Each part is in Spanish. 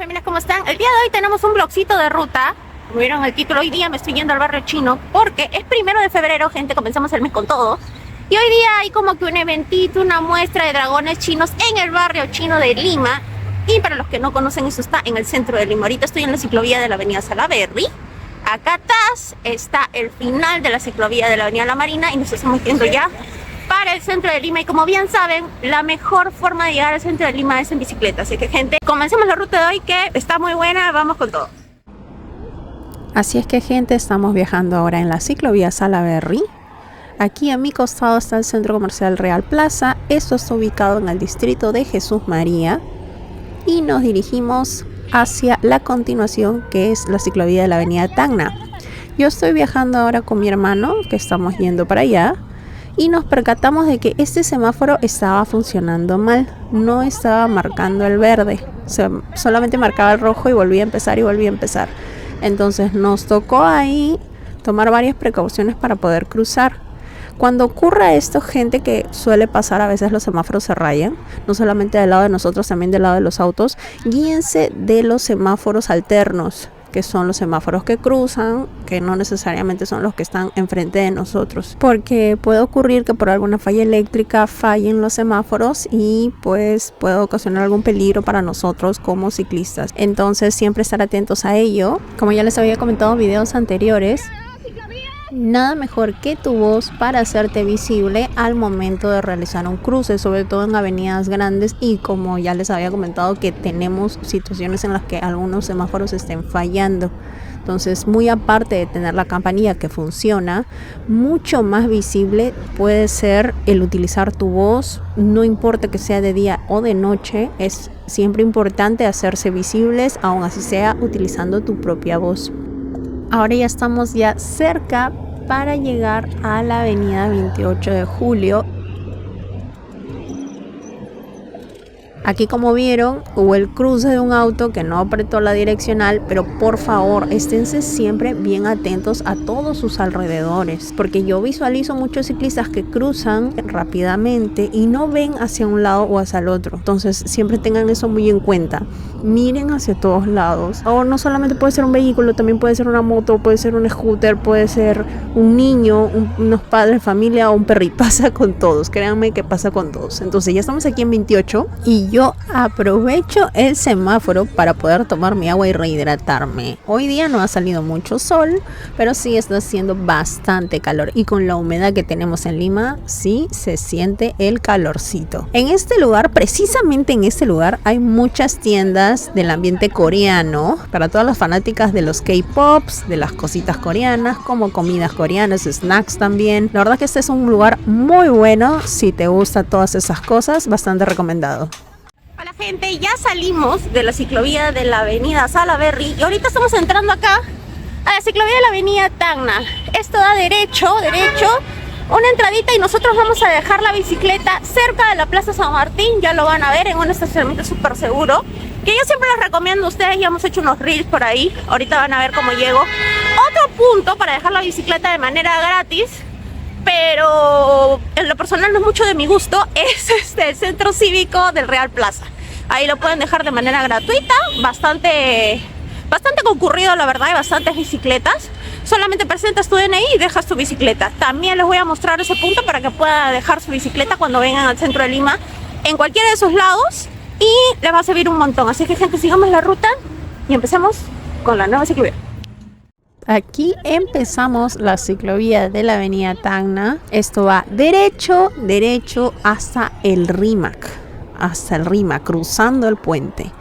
Familias, ¿cómo están? El día de hoy tenemos un vlogcito de ruta. Como vieron en el título, hoy día me estoy yendo al barrio chino porque es 1 de febrero, gente, comenzamos el mes con todo. Y hoy día hay como que un eventito, una muestra de dragones chinos en el barrio chino de Lima. Y para los que no conocen, eso está en el centro de Lima. Ahorita estoy en la ciclovía de la avenida Salaberry. Acá atrás está el final de la ciclovía de la avenida La Marina y nos estamos yendo ya para el centro de Lima. Y como bien saben, la mejor forma de llegar al centro de Lima es en bicicleta. Así que, gente, comencemos la ruta de hoy, que está muy buena. Vamos con todo. Así es que, gente, estamos viajando ahora en la ciclovía Salaberry. Aquí a mi costado está el centro comercial Real Plaza. Esto está ubicado en el distrito de Jesús María. Y nos dirigimos hacia la continuación, que es la ciclovía de la avenida Tacna. Yo estoy viajando ahora con mi hermano, que estamos yendo para allá. Y nos percatamos de que este semáforo estaba funcionando mal, no estaba marcando el verde, solamente marcaba el rojo y volvía a empezar y volvía a empezar. Entonces nos tocó ahí tomar varias precauciones para poder cruzar. Cuando ocurra esto, gente, que suele pasar, a veces los semáforos se rayan, no solamente del lado de nosotros, también del lado de los autos. Guíense de los semáforos alternos, que son los semáforos que cruzan, que no necesariamente son los que están enfrente de nosotros, porque puede ocurrir que por alguna falla eléctrica fallen los semáforos y pues puede ocasionar algún peligro para nosotros como ciclistas. Entonces siempre estar atentos a ello. Como ya les había comentado en videos anteriores, nada mejor que tu voz para hacerte visible al momento de realizar un cruce, sobre todo en avenidas grandes, y como ya les había comentado que tenemos situaciones en las que algunos semáforos estén fallando. Entonces, muy aparte de tener la campanilla que funciona, mucho más visible puede ser el utilizar tu voz, no importa que sea de día o de noche, es siempre importante hacerse visibles, aun así sea utilizando tu propia voz. Ahora ya estamos ya cerca para llegar a la avenida 28 de Julio. Aquí, como vieron, hubo el cruce de un auto que no apretó la direccional, pero por favor, esténse siempre bien atentos a todos sus alrededores, porque yo visualizo muchos ciclistas que cruzan rápidamente y no ven hacia un lado o hacia el otro. Entonces, siempre tengan eso muy en cuenta. Miren hacia todos lados. O no solamente puede ser un vehículo, también puede ser una moto, puede ser un scooter, puede ser un niño, unos padres, familia o un perrito. Pasa con todos, créanme que pasa con todos. Entonces, ya estamos aquí en 28 y yo aprovecho el semáforo para poder tomar mi agua y rehidratarme. Hoy día no ha salido mucho sol, pero sí está haciendo bastante calor, y con la humedad que tenemos en Lima, sí se siente el calorcito. En este lugar, precisamente en este lugar, hay muchas tiendas del ambiente coreano para todas las fanáticas de los K-pops, de las cositas coreanas, como comidas coreanas, snacks también. La verdad que este es un lugar muy bueno si te gustan todas esas cosas, bastante recomendado. Hola, gente, ya salimos de la ciclovía de la avenida Salaberry y ahorita estamos entrando acá a la ciclovía de la avenida Tacna. Esto da derecho, una entradita, y nosotros vamos a dejar la bicicleta cerca de la Plaza San Martín. Ya lo van a ver en un estacionamiento súper seguro, que yo siempre les recomiendo a ustedes. Ya hemos hecho unos reels por ahí, ahorita van a ver cómo llego. Otro punto para dejar la bicicleta de manera gratis, pero en lo personal no es mucho de mi gusto, es el centro cívico del Real Plaza. Ahí lo pueden dejar de manera gratuita, bastante concurrido, la verdad, hay bastantes bicicletas. Solamente presentas tu DNI y dejas tu bicicleta. También les voy a mostrar ese punto para que puedan dejar su bicicleta cuando vengan al centro de Lima, en cualquiera de esos lados, y les va a servir un montón. Así que, gente, sigamos la ruta y empecemos con la nueva ciclovía. Aquí empezamos la ciclovía de la avenida Tacna. Esto va derecho hasta el RIMAC, cruzando el puente.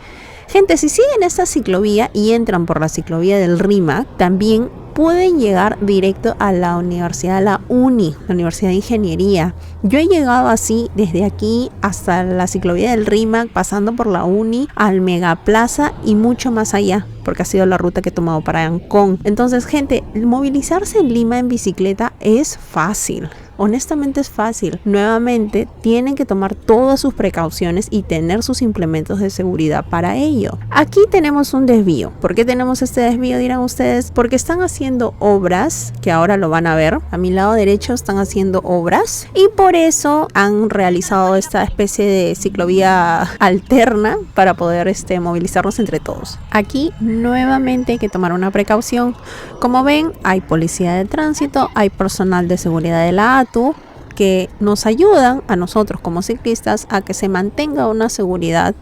Gente, si siguen esta ciclovía y entran por la ciclovía del RIMAC, también pueden llegar directo a la universidad, la Universidad de Ingeniería. Yo he llegado así desde aquí hasta la ciclovía del RIMAC, pasando por la Uni, al Megaplaza y mucho más allá, porque ha sido la ruta que he tomado para Ancón. Entonces, gente, movilizarse en Lima en bicicleta es fácil. Honestamente es fácil. Nuevamente tienen que tomar todas sus precauciones y tener sus implementos de seguridad para ello. Aquí tenemos un desvío. ¿Por qué tenemos este desvío, dirán ustedes? Porque están haciendo obras, que ahora lo van a ver. A mi lado derecho están haciendo obras y por eso han realizado esta especie de ciclovía alterna para poder movilizarnos entre todos. Aquí nuevamente hay que tomar una precaución. Como ven, hay policía de tránsito, hay personal de seguridad de la ATU que nos ayudan a nosotros como ciclistas a que se mantenga una seguridad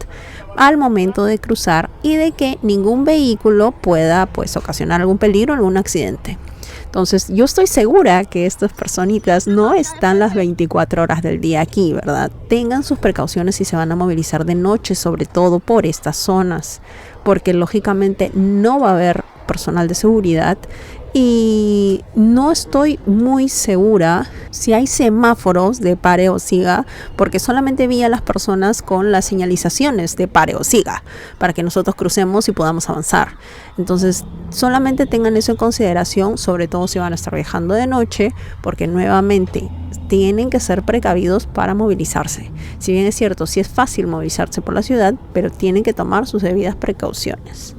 al momento de cruzar y de que ningún vehículo pueda ocasionar algún peligro o algún accidente. Entonces yo estoy segura que estas personitas no están las 24 horas del día aquí, ¿verdad? Tengan sus precauciones si se van a movilizar de noche, sobre todo por estas zonas, porque lógicamente no va a haber personal de seguridad y no estoy muy segura si hay semáforos de pare o siga, porque solamente vi a las personas con las señalizaciones de pare o siga para que nosotros crucemos y podamos avanzar. Entonces solamente tengan eso en consideración, sobre todo si van a estar viajando de noche, porque nuevamente tienen que ser precavidos para movilizarse. Si bien es cierto, sí es fácil movilizarse por la ciudad, pero tienen que tomar sus debidas precauciones.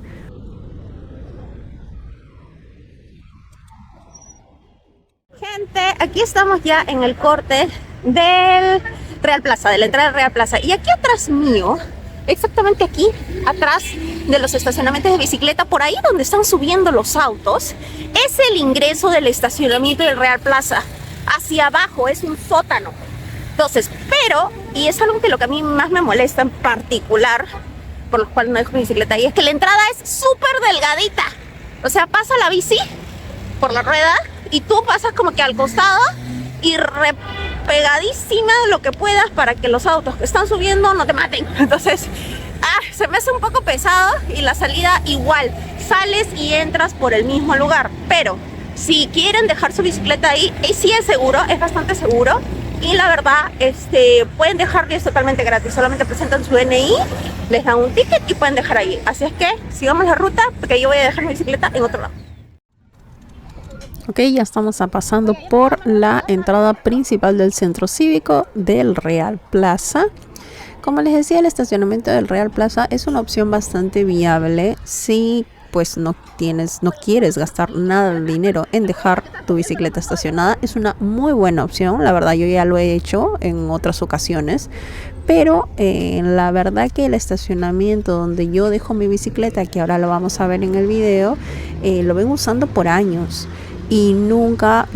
Gente, aquí estamos ya en el corte del Real Plaza, de la entrada del Real Plaza. Y aquí atrás mío, exactamente aquí, atrás de los estacionamientos de bicicleta, por ahí donde están subiendo los autos, es el ingreso del estacionamiento del Real Plaza. Hacia abajo es un sótano. Entonces, pero, y es algo que lo que a mí más me molesta en particular, por lo cual no dejo mi bicicleta ahí, es que la entrada es súper delgadita. O sea, pasa la bici por la rueda y tú pasas como que al costado y repegadísima lo que puedas para que los autos que están subiendo no te maten. Entonces, se me hace un poco pesado y la salida igual. Sales y entras por el mismo lugar. Pero si quieren dejar su bicicleta ahí, sí es seguro, es bastante seguro. Y la verdad, pueden dejarlo, es totalmente gratis. Solamente presentan su DNI, les dan un ticket y pueden dejar ahí. Así es que sigamos la ruta porque yo voy a dejar mi bicicleta en otro lado. Ok, ya estamos pasando por la entrada principal del centro cívico del Real Plaza. Como les decía, el estacionamiento del Real Plaza es una opción bastante viable si pues no quieres gastar nada de dinero en dejar tu bicicleta estacionada. Es una muy buena opción, la verdad yo ya lo he hecho en otras ocasiones. Pero la verdad que el estacionamiento donde yo dejo mi bicicleta, que ahora lo vamos a ver en el video, lo vengo usando por años. Y nunca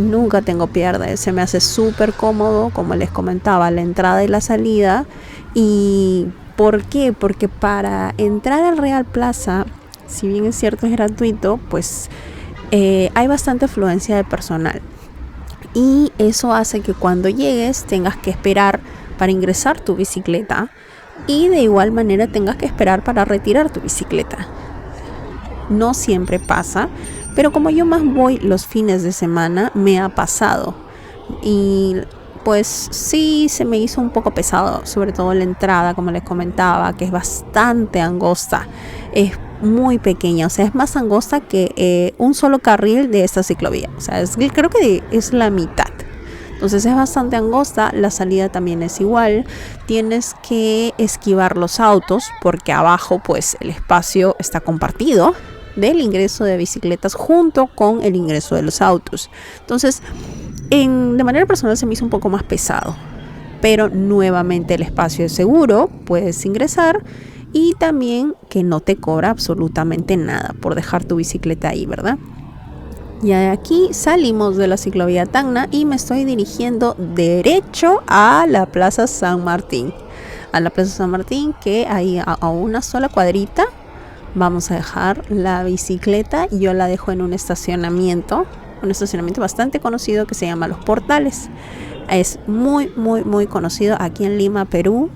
tengo pierde. Se me hace súper cómodo, como les comentaba, la entrada y la salida. ¿Y por qué? Porque para entrar al Real Plaza, si bien es cierto es gratuito, pues hay bastante afluencia de personal. Y eso hace que cuando llegues tengas que esperar para ingresar tu bicicleta. Y de igual manera tengas que esperar para retirar tu bicicleta. No siempre pasa, pero como yo más voy los fines de semana, me ha pasado. Y pues sí se me hizo un poco pesado, sobre todo la entrada, como les comentaba, que es bastante angosta. Es muy pequeña, o sea, es más angosta que un solo carril de esta ciclovía. O sea, creo que es la mitad. Entonces es bastante angosta, la salida también es igual, tienes que esquivar los autos porque abajo pues el espacio está compartido del ingreso de bicicletas junto con el ingreso de los autos. Entonces, de manera personal se me hizo un poco más pesado, pero nuevamente el espacio es seguro, puedes ingresar y también que no te cobra absolutamente nada por dejar tu bicicleta ahí, ¿verdad? Y aquí salimos de la ciclovía Tacna y me estoy dirigiendo derecho a la Plaza San Martín. A la Plaza San Martín, que ahí a una sola cuadrita vamos a dejar la bicicleta. Yo la dejo en un estacionamiento bastante conocido que se llama Los Portales. Es muy conocido aquí en Lima, Perú.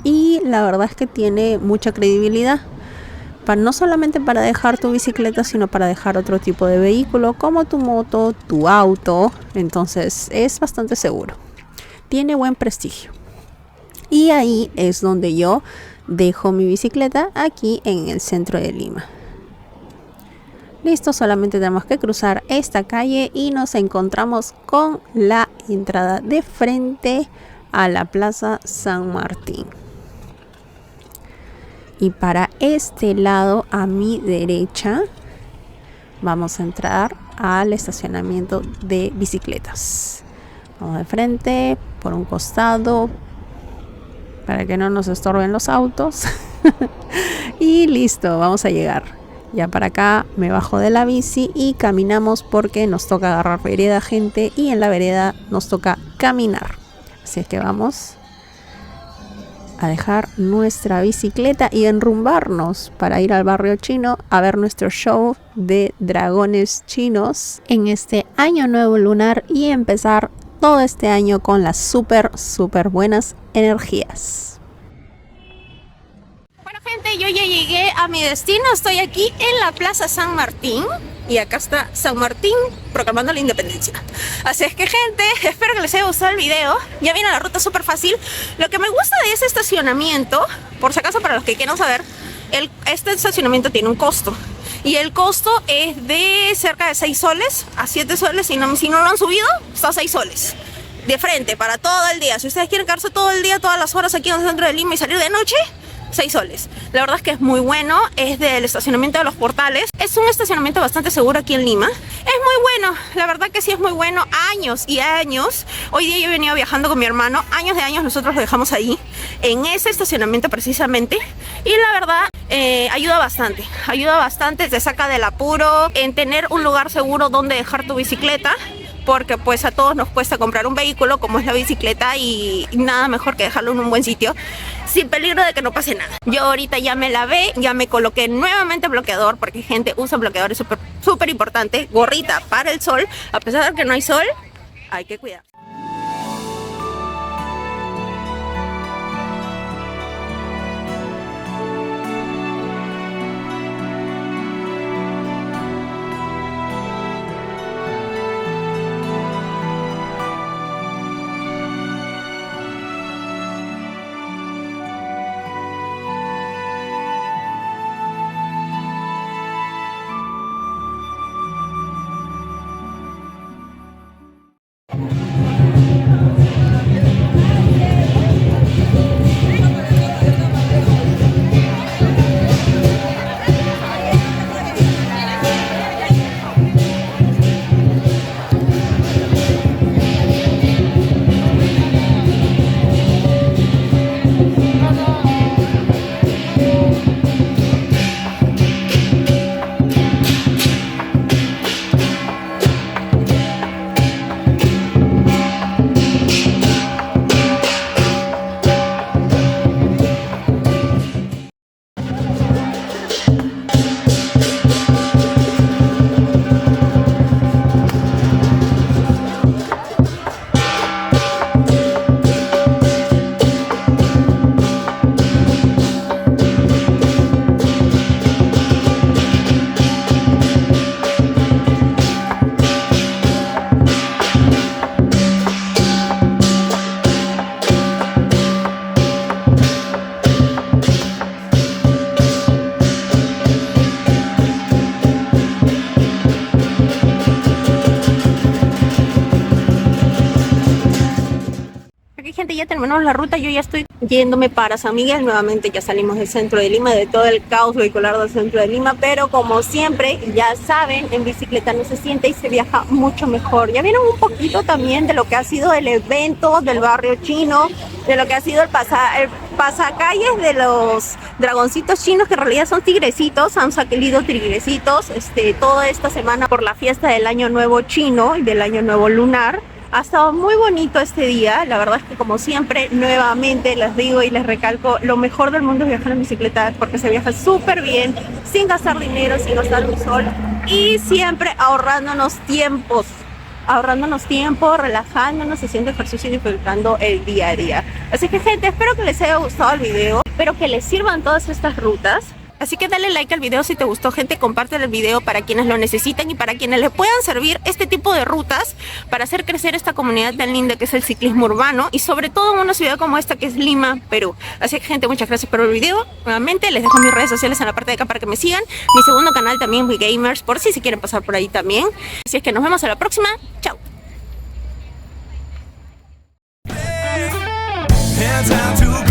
Y la verdad es que tiene mucha credibilidad. No solamente para dejar tu bicicleta, sino para dejar otro tipo de vehículo como tu moto, tu auto. Entonces es bastante seguro. Tiene buen prestigio. Y ahí es donde yo dejo mi bicicleta, aquí en el centro de Lima. Listo, solamente tenemos que cruzar esta calle y nos encontramos con la y entrada de frente a la Plaza San Martín. Y para este lado, a mi derecha, vamos a entrar al estacionamiento de bicicletas. Vamos de frente, por un costado, para que no nos estorben los autos. Y listo, vamos a llegar. Ya para acá me bajo de la bici y caminamos porque nos toca agarrar vereda, gente, y en la vereda nos toca caminar. Así es que vamos a dejar nuestra bicicleta y enrumbarnos para ir al barrio chino a ver nuestro show de dragones chinos en este año nuevo lunar y empezar todo este año con las súper buenas energías. Bueno, gente, yo ya llegué a mi destino. Estoy aquí en la Plaza San Martín. Y acá está San Martín proclamando la independencia. Así es que, gente, espero que les haya gustado el video. Ya viene la ruta súper fácil. Lo que me gusta de ese estacionamiento, por si acaso para los que quieran saber, este estacionamiento tiene un costo. Y el costo es de cerca de 6 soles a 7 soles. Si no lo han subido, está a 6 soles. De frente, para todo el día. Si ustedes quieren quedarse todo el día, todas las horas aquí en el centro de Lima y salir de noche, 6 soles. La verdad es que es muy bueno. Es del estacionamiento de los Portales. Es un estacionamiento bastante seguro aquí en Lima. Es muy bueno. La verdad que sí es muy bueno. Años y años. Hoy día yo he venido viajando con mi hermano. Años de años nosotros lo dejamos ahí. En ese estacionamiento precisamente. Y la verdad ayuda bastante. Ayuda bastante. Te saca del apuro. En tener un lugar seguro donde dejar tu bicicleta. Porque pues a todos nos cuesta comprar un vehículo como es la bicicleta y nada mejor que dejarlo en un buen sitio sin peligro de que no pase nada. Yo ahorita ya me lavé, ya me coloqué nuevamente bloqueador porque gente usa bloqueador, es súper importante. Gorrita para el sol, a pesar de que no hay sol, hay que cuidar. Gente, ya terminamos la ruta, yo ya estoy yéndome para San Miguel. Nuevamente ya salimos del centro de Lima, de todo el caos vehicular del centro de Lima, pero como siempre, ya saben, en bicicleta no se siente y se viaja mucho mejor. Ya vieron un poquito también de lo que ha sido el evento del barrio chino, de lo que ha sido el pasacalles de los dragoncitos chinos, que en realidad son tigrecitos, han salido tigrecitos toda esta semana por la fiesta del Año Nuevo chino y del Año Nuevo lunar. Ha estado muy bonito este día. La verdad es que, como siempre, nuevamente les digo y les recalco, lo mejor del mundo es viajar en bicicleta porque se viaja súper bien, sin gastar dinero, sin gastar un sol y siempre ahorrándonos tiempo, relajándonos, haciendo ejercicio y disfrutando el día a día. Así que, gente, espero que les haya gustado el video, espero que les sirvan todas estas rutas. Así que dale like al video si te gustó, gente, comparte el video para quienes lo necesiten y para quienes les puedan servir este tipo de rutas para hacer crecer esta comunidad tan linda que es el ciclismo urbano y sobre todo en una ciudad como esta que es Lima, Perú. Así que, gente, muchas gracias por el video. Nuevamente les dejo mis redes sociales en la parte de acá para que me sigan. Mi segundo canal también, WeGamers, por si se quieren pasar por ahí también. Así es que nos vemos a la próxima. Chao. time to